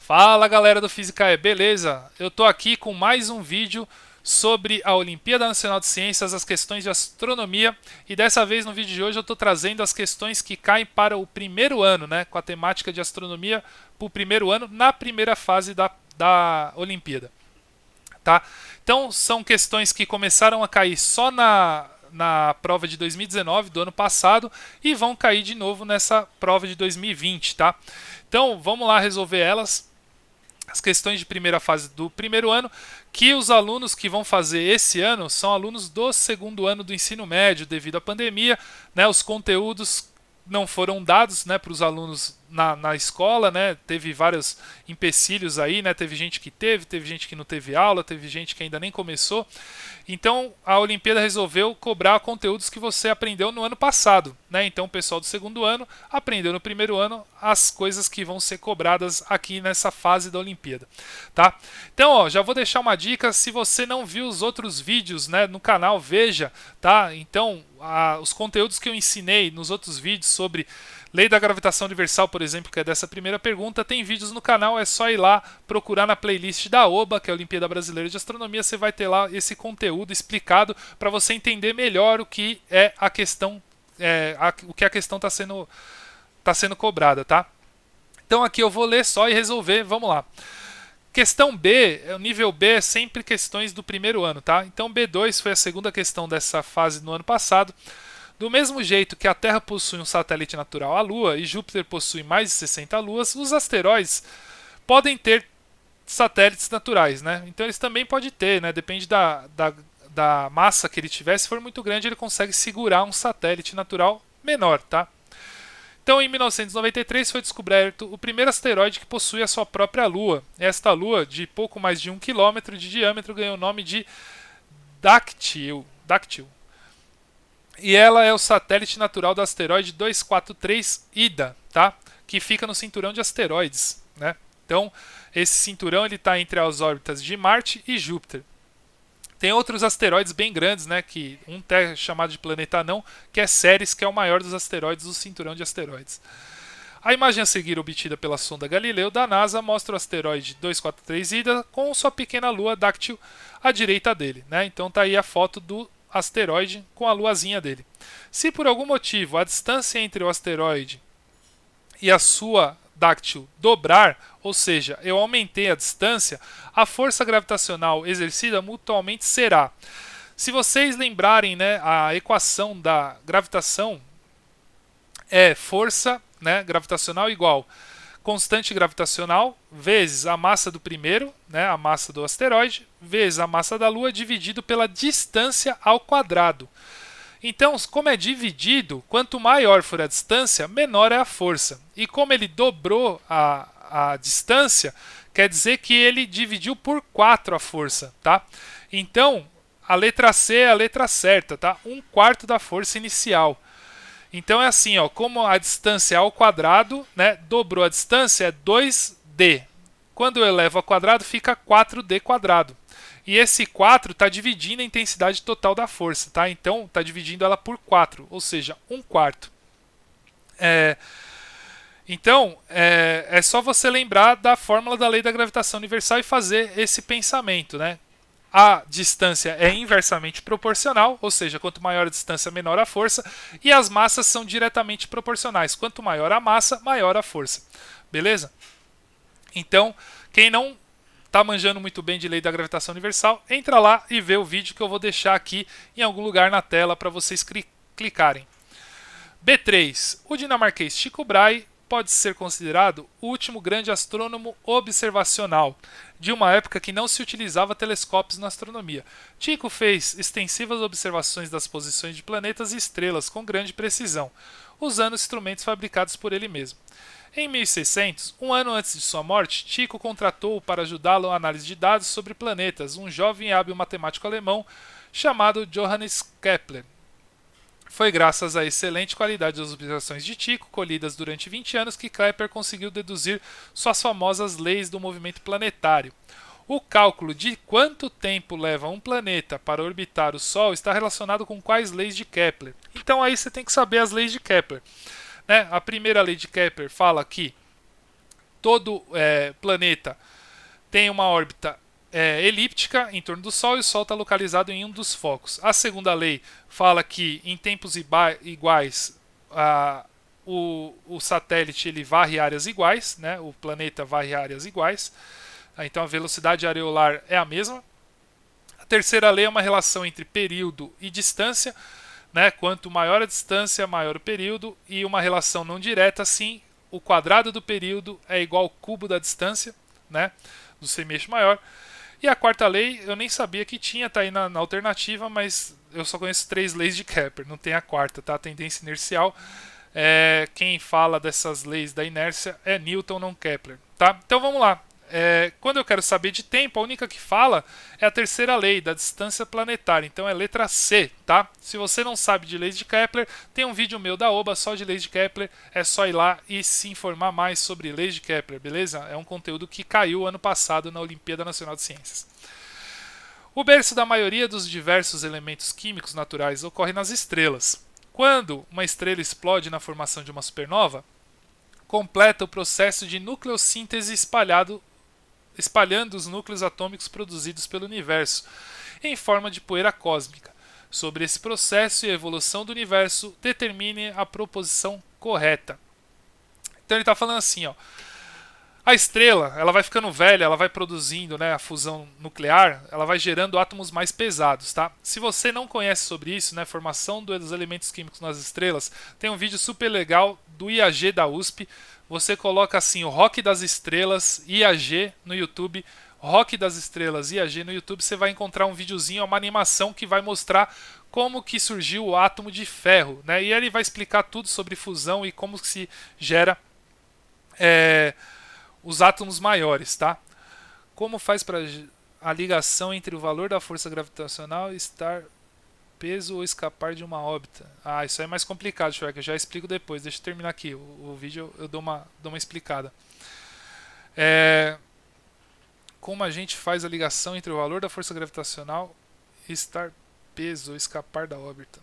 Fala galera do Física E, beleza? Eu tô aqui com mais um vídeo sobre a Olimpíada Nacional de Ciências, as questões de astronomia, e dessa vez no vídeo de hoje eu estou trazendo as questões que caem para o primeiro ano, né, com a temática de astronomia para o primeiro ano, na primeira fase da Olimpíada. Tá? Então são questões que começaram a cair só na prova de 2019, do ano passado, e vão cair de novo nessa prova de 2020, tá? Então vamos lá resolver elas, as questões de primeira fase do primeiro ano, que os alunos que vão fazer esse ano são alunos do segundo ano do ensino médio, devido à pandemia, né? Os conteúdos não foram dados, né, para os alunos na escola, né? Teve vários empecilhos aí, né? Teve gente que teve gente que não teve aula, teve gente que ainda nem começou. Então a Olimpíada resolveu cobrar conteúdos que você aprendeu no ano passado, né? Então o pessoal do segundo ano aprendeu no primeiro ano as coisas que vão ser cobradas aqui nessa fase da Olimpíada, tá? Então, ó, já vou deixar uma dica, se você não viu os outros vídeos, né, no canal, veja, tá? Então, os conteúdos que eu ensinei nos outros vídeos sobre lei da gravitação universal, por exemplo, que é dessa primeira pergunta, tem vídeos no canal, é só ir lá procurar na playlist da OBA, que é a Olimpíada Brasileira de Astronomia, você vai ter lá esse conteúdo explicado para você entender melhor o que é a questão, o que a questão tá sendo cobrada, tá? Então aqui eu vou ler só e resolver, vamos lá. Questão B, o nível B é sempre questões do primeiro ano, tá? Então B2 foi a segunda questão dessa fase no ano passado. Do mesmo jeito que a Terra possui um satélite natural, a Lua, e Júpiter possui mais de 60 luas, os asteroides podem ter satélites naturais, né? Então eles também podem ter, né? Depende da massa que ele tiver. Se for muito grande, ele consegue segurar um satélite natural menor, tá? Então, em 1993 foi descoberto o primeiro asteroide que possui a sua própria Lua. Esta Lua, de pouco mais de 1 km de diâmetro, ganhou o nome de Dactyl. E ela é o satélite natural do asteroide 243 Ida, tá? Que fica no cinturão de asteroides, né? Então, esse cinturão ele está entre as órbitas de Marte e Júpiter. Tem outros asteroides bem grandes, né? Que um é chamado de planeta anão, que é Ceres, que é o maior dos asteroides do cinturão de asteroides. A imagem a seguir, obtida pela sonda Galileu da NASA, mostra o asteroide 243 Ida com sua pequena lua Dactyl à direita dele, né? Então tá aí a foto do asteroide com a luazinha dele. Se por algum motivo a distância entre o asteroide e a sua Dactyl dobrar, ou seja, eu aumentei a distância, a força gravitacional exercida mutualmente será. Se vocês lembrarem, né, a equação da gravitação é força, né, gravitacional igual constante gravitacional vezes a massa do primeiro, né, a massa do asteroide, vezes a massa da Lua dividido pela distância ao quadrado. Então, como é dividido, quanto maior for a distância, menor é a força. E como ele dobrou a distância, quer dizer que ele dividiu por 4 a força, tá? Então, a letra C é a letra certa, tá? 1/4 da força inicial. Então é assim, ó, como a distância é ao quadrado, né, dobrou a distância, é 2D. Quando eu elevo ao quadrado, fica 4D quadrado. E esse 4 está dividindo a intensidade total da força, tá? Então está dividindo ela por 4, ou seja, 1/4. Então, é só você lembrar da fórmula da lei da gravitação universal e fazer esse pensamento, né? A distância é inversamente proporcional, ou seja, quanto maior a distância, menor a força, e as massas são diretamente proporcionais. Quanto maior a massa, maior a força. Beleza? Então, quem não está manjando muito bem de lei da gravitação universal, entra lá e vê o vídeo que eu vou deixar aqui em algum lugar na tela para vocês clicarem. B3. O dinamarquês Tycho Brahe pode ser considerado o último grande astrônomo observacional, de uma época que não se utilizava telescópios na astronomia. Tycho fez extensivas observações das posições de planetas e estrelas com grande precisão, usando instrumentos fabricados por ele mesmo. Em 1600, um ano antes de sua morte, Tycho contratou para ajudá-lo a análise de dados sobre planetas um jovem e hábil matemático alemão chamado Johannes Kepler. Foi graças à excelente qualidade das observações de Tycho, colhidas durante 20 anos, que Kepler conseguiu deduzir suas famosas leis do movimento planetário. O cálculo de quanto tempo leva um planeta para orbitar o Sol está relacionado com quais leis de Kepler. Então aí você tem que saber as leis de Kepler. Né? A primeira lei de Kepler fala que todo planeta tem uma órbita elíptica em torno do Sol e o Sol está localizado em um dos focos. A segunda lei fala que em tempos iguais o satélite ele varre áreas iguais, né? O planeta varre áreas iguais, então a velocidade areolar é a mesma. A terceira lei é uma relação entre período e distância, né? Quanto maior a distância, maior o período, e uma relação não direta, assim, o quadrado do período é igual ao cubo da distância, né? Do semi-eixo maior. E a quarta lei, eu nem sabia que tinha, tá aí na alternativa, mas eu só conheço 3 leis de Kepler, não tem a quarta, tá? A tendência inercial. Quem fala dessas leis da inércia é Newton, não Kepler, tá? Então vamos lá. Quando eu quero saber de tempo, a única que fala é a terceira lei da distância planetária, então é letra C, tá? Se você não sabe de leis de Kepler, tem um vídeo meu da OBA só de leis de Kepler, é só ir lá e se informar mais sobre leis de Kepler, beleza? É um conteúdo que caiu ano passado na Olimpíada Nacional de Ciências. O berço da maioria dos diversos elementos químicos naturais ocorre nas estrelas. Quando uma estrela explode na formação de uma supernova, completa o processo de nucleossíntese espalhando os núcleos atômicos produzidos pelo universo, em forma de poeira cósmica. Sobre esse processo e a evolução do universo, determine a proposição correta. Então ele está falando assim, ó. A estrela, ela vai ficando velha, ela vai produzindo, né, a fusão nuclear, ela vai gerando átomos mais pesados, tá? Se você não conhece sobre isso, né, formação dos elementos químicos nas estrelas, tem um vídeo super legal do IAG da USP. Você coloca assim o Rock das Estrelas IAG no YouTube, Rock das Estrelas IAG no YouTube, você vai encontrar um videozinho, uma animação que vai mostrar como que surgiu o átomo de ferro, né? E ele vai explicar tudo sobre fusão e como se gera os átomos maiores, tá? Como faz para a ligação entre o valor da força gravitacional e estar peso ou escapar de uma órbita? Ah, isso é mais complicado, Shrek, eu já explico depois. Deixa eu terminar aqui. O vídeo eu dou uma explicada. Como a gente faz a ligação entre o valor da força gravitacional e estar peso ou escapar da órbita?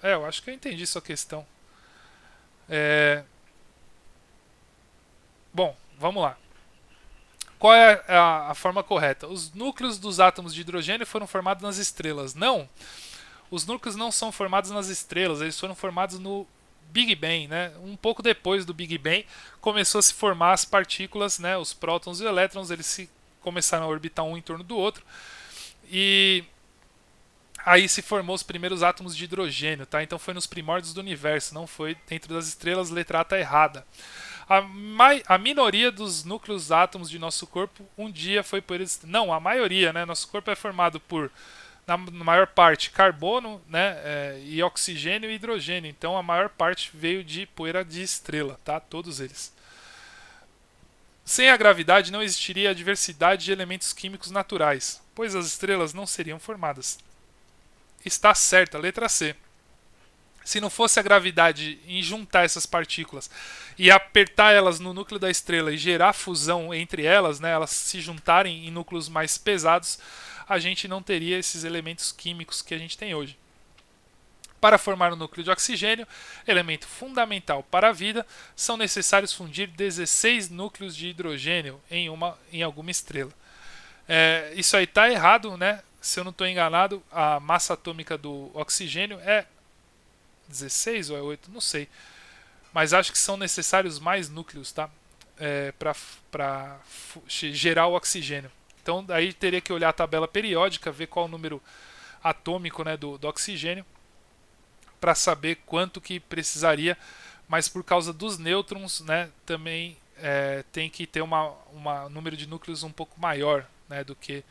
Eu acho que eu entendi sua questão. Bom, vamos lá. Qual é a forma correta? Os núcleos dos átomos de hidrogênio foram formados nas estrelas. Não! Os núcleos não são formados nas estrelas, eles foram formados no Big Bang, né? Um pouco depois do Big Bang começou a se formar as partículas, né? Os prótons e os elétrons, eles começaram a orbitar um em torno do outro e aí se formou os primeiros átomos de hidrogênio, tá? Então foi nos primórdios do universo, não foi dentro das estrelas, letra A tá errada. A minoria dos núcleos átomos de nosso corpo um dia foi por eles. Não, a maioria, né? Nosso corpo é formado por, na maior parte, carbono, né? E oxigênio e hidrogênio. Então a maior parte veio de poeira de estrela, tá? Todos eles. Sem a gravidade não existiria a diversidade de elementos químicos naturais, pois as estrelas não seriam formadas. Está certa, letra C. Se não fosse a gravidade em juntar essas partículas e apertar elas no núcleo da estrela e gerar fusão entre elas, né, elas se juntarem em núcleos mais pesados, a gente não teria esses elementos químicos que a gente tem hoje. Para formar o núcleo de oxigênio, elemento fundamental para a vida, são necessários fundir 16 núcleos de hidrogênio em alguma estrela. Isso aí está errado, né? Se eu não estou enganado, a massa atômica do oxigênio é 16 ou é 8, não sei. Mas acho que são necessários mais núcleos, tá? Para gerar o oxigênio. Então daí teria que olhar a tabela periódica, ver qual o número atômico, né, do oxigênio, para saber quanto que precisaria. Mas por causa dos nêutrons, né, também tem que ter um número de núcleos um pouco maior, né, do que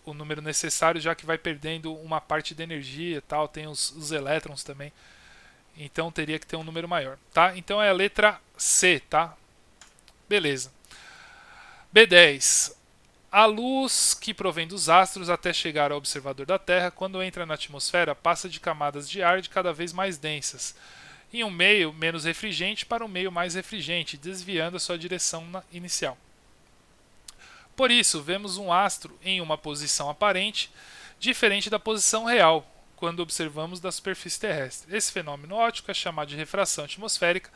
o número necessário, já que vai perdendo uma parte da energia e tal, tem os elétrons também. Então teria que ter um número maior, tá? Então é a letra C, tá? Beleza. B10. A luz que provém dos astros até chegar ao observador da Terra, quando entra na atmosfera, passa de camadas de ar de cada vez mais densas, em um meio menos refrigerante para um meio mais refrigerante, desviando a sua direção inicial. Por isso, vemos um astro em uma posição aparente diferente da posição real, quando observamos da superfície terrestre. Esse fenômeno óptico é chamado de refração atmosférica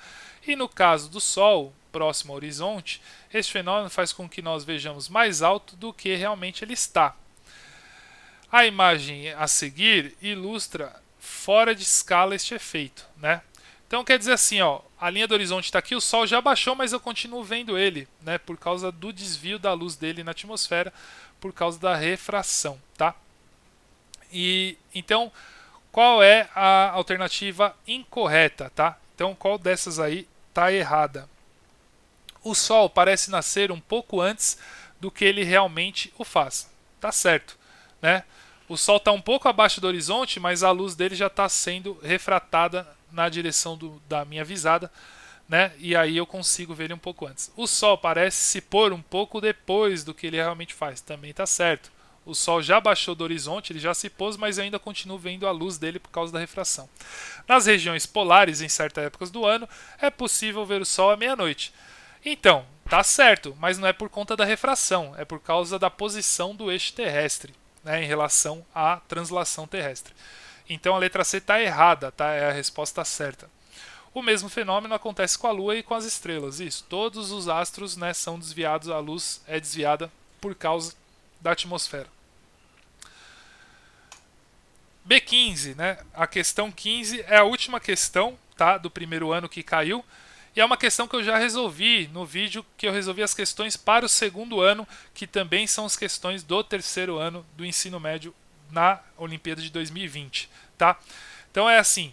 e, no caso do Sol, próximo ao horizonte, este fenômeno faz com que nós vejamos mais alto do que realmente ele está. A imagem a seguir ilustra fora de escala este efeito, né? Então quer dizer assim, ó, a linha do horizonte está aqui, o Sol já baixou, mas eu continuo vendo ele, né? Por causa do desvio da luz dele na atmosfera, por causa da refração, tá? E então, qual é a alternativa incorreta, tá? Então, qual dessas aí está errada? O Sol parece nascer um pouco antes do que ele realmente o faz. Tá certo, né? O Sol está um pouco abaixo do horizonte, mas a luz dele já está sendo refratada na direção da minha visada, né? E aí eu consigo ver ele um pouco antes. O Sol parece se pôr um pouco depois do que ele realmente faz. Também está certo. O Sol já baixou do horizonte, ele já se pôs, mas eu ainda continuo vendo a luz dele por causa da refração. Nas regiões polares, em certas épocas do ano, é possível ver o Sol à meia-noite. Então, tá certo, mas não é por conta da refração, é por causa da posição do eixo terrestre, né, em relação à translação terrestre. Então a letra C está errada, tá? É a resposta certa. O mesmo fenômeno acontece com a Lua e com as estrelas. Isso, todos os astros, né, são desviados, a luz é desviada por causa da atmosfera. B15, né? A questão 15 é a última questão, tá, do primeiro ano que caiu. E é uma questão que eu já resolvi no vídeo que eu resolvi as questões para o segundo ano, que também são as questões do terceiro ano do ensino médio na Olimpíada de 2020, tá? Então é assim,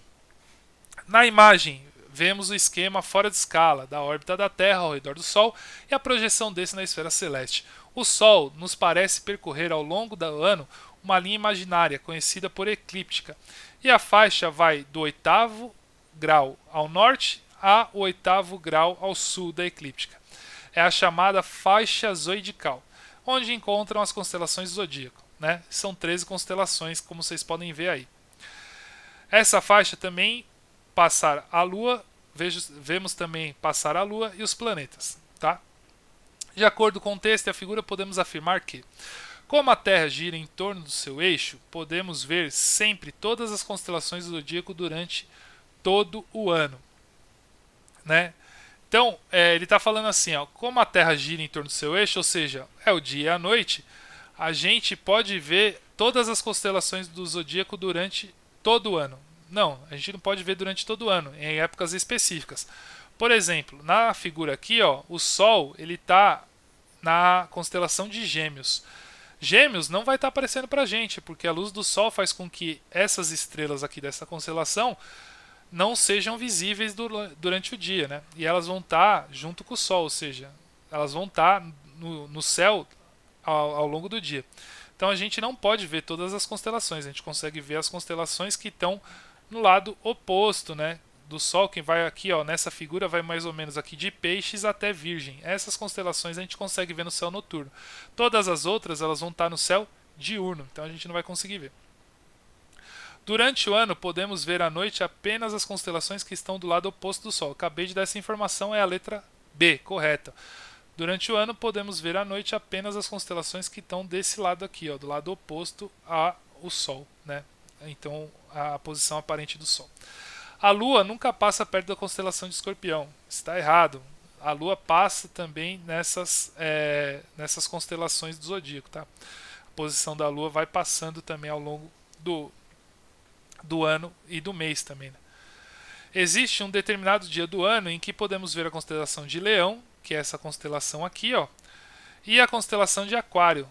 na imagem vemos o esquema fora de escala da órbita da Terra ao redor do Sol e a projeção desse na esfera celeste. O Sol nos parece percorrer ao longo do ano uma linha imaginária conhecida por eclíptica, e a faixa vai do 8º grau ao norte ao 8º grau ao sul da eclíptica. É a chamada faixa zodiacal, onde encontram as constelações do zodíaco, né? São 13 constelações, como vocês podem ver aí. Essa faixa também passar a Lua, vemos também passar a Lua e os planetas, tá? De acordo com o texto e a figura, podemos afirmar que, como a Terra gira em torno do seu eixo, podemos ver sempre todas as constelações do zodíaco durante todo o ano, né? Então, ele está falando assim, ó, como a Terra gira em torno do seu eixo, ou seja, é o dia e a noite, a gente pode ver todas as constelações do zodíaco durante todo o ano. Não, a gente não pode ver durante todo o ano, em épocas específicas. Por exemplo, na figura aqui, ó, o Sol ele está na constelação de Gêmeos. Gêmeos não vai estar aparecendo para a gente, porque a luz do Sol faz com que essas estrelas aqui dessa constelação não sejam visíveis durante o dia, né? E elas vão estar junto com o Sol, ou seja, elas vão estar no céu ao longo do dia. Então a gente não pode ver todas as constelações, a gente consegue ver as constelações que estão no lado oposto, né, do Sol. Quem vai aqui, ó, nessa figura vai mais ou menos aqui de Peixes até Virgem. Essas constelações a gente consegue ver no céu noturno. Todas as outras elas vão estar no céu diurno, então a gente não vai conseguir ver. Durante o ano podemos ver à noite apenas as constelações que estão do lado oposto do Sol. Acabei de dar essa informação, é a letra B, correta. Durante o ano podemos ver à noite apenas as constelações que estão desse lado aqui, ó, do lado oposto ao Sol, né? Então a posição aparente do Sol. A Lua nunca passa perto da constelação de Escorpião. Está errado. A Lua passa também nessas constelações do zodíaco, tá? A posição da Lua vai passando também ao longo do ano e do mês também, né? Existe um determinado dia do ano em que podemos ver a constelação de Leão, que é essa constelação aqui, ó, e a constelação de Aquário,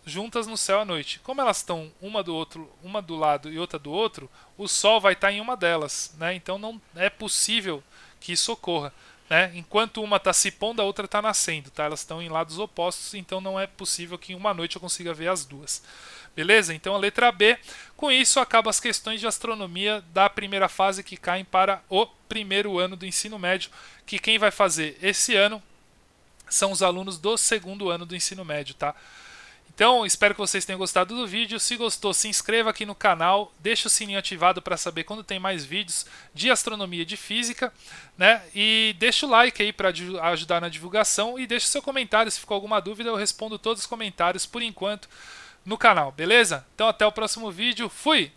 juntas no céu à noite. Como elas estão uma do lado e outra do outro, o Sol vai estar em uma delas, né? Então não é possível que isso ocorra, né? Enquanto uma está se pondo, a outra está nascendo, tá? Elas estão em lados opostos, então não é possível que em uma noite eu consiga ver as duas. Beleza? Então a letra B. Com isso acabam as questões de astronomia da primeira fase que caem para o primeiro ano do ensino médio, que quem vai fazer esse ano são os alunos do segundo ano do ensino médio, tá? Então, espero que vocês tenham gostado do vídeo. Se gostou, se inscreva aqui no canal, deixa o sininho ativado para saber quando tem mais vídeos de astronomia e de física, né? E deixa o like aí para ajudar na divulgação e deixa o seu comentário. Se ficou alguma dúvida, eu respondo todos os comentários por enquanto no canal, beleza? Então até o próximo vídeo. Fui!